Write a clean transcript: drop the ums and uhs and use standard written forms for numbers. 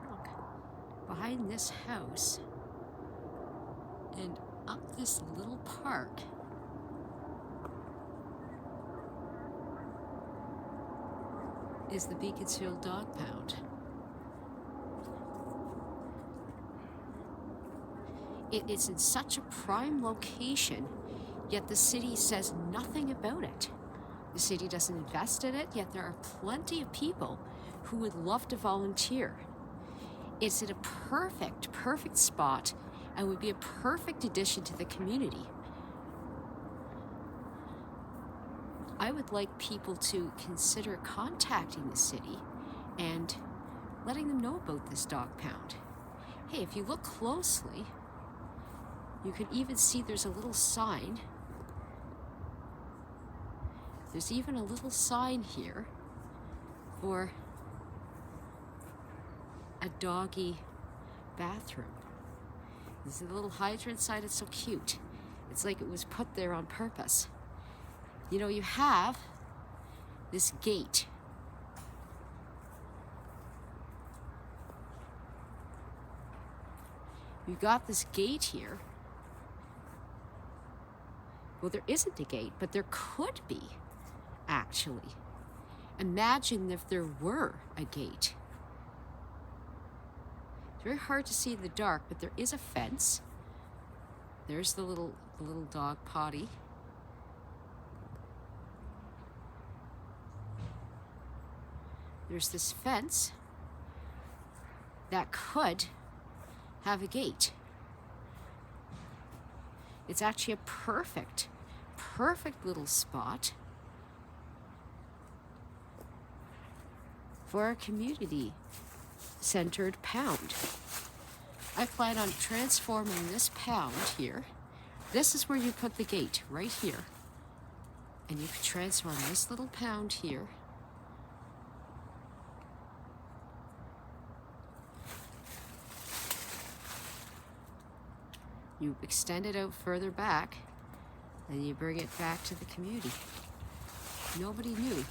Look, behind this house and up this little park is the Beaconsfield Dog Pound. It is in such a prime location, yet the city says nothing about it. The city doesn't invest in it, yet there are plenty of people who would love to volunteer. It's in a perfect spot and would be a perfect addition to the community. I would like people to consider contacting the city and letting them know about this dog pound. Hey, if you look closely, you can even see there's a little sign. There's even a little sign here for a doggy bathroom. There's a little hydrant sign. It's so cute. It's like it was put there on purpose. You know, you have this gate. You got this gate here. Well, there isn't a gate, but there could be, actually. Imagine if there were a gate. It's very hard to see in the dark, but there is a fence. There's the little dog potty. There's this fence that could have a gate. It's actually a perfect little spot for a community-centered pound. I plan on transforming this pound here. This is where you put the gate, right here. And you can transform this little pound here you extend it out further back, and you bring it back to the community. Nobody knew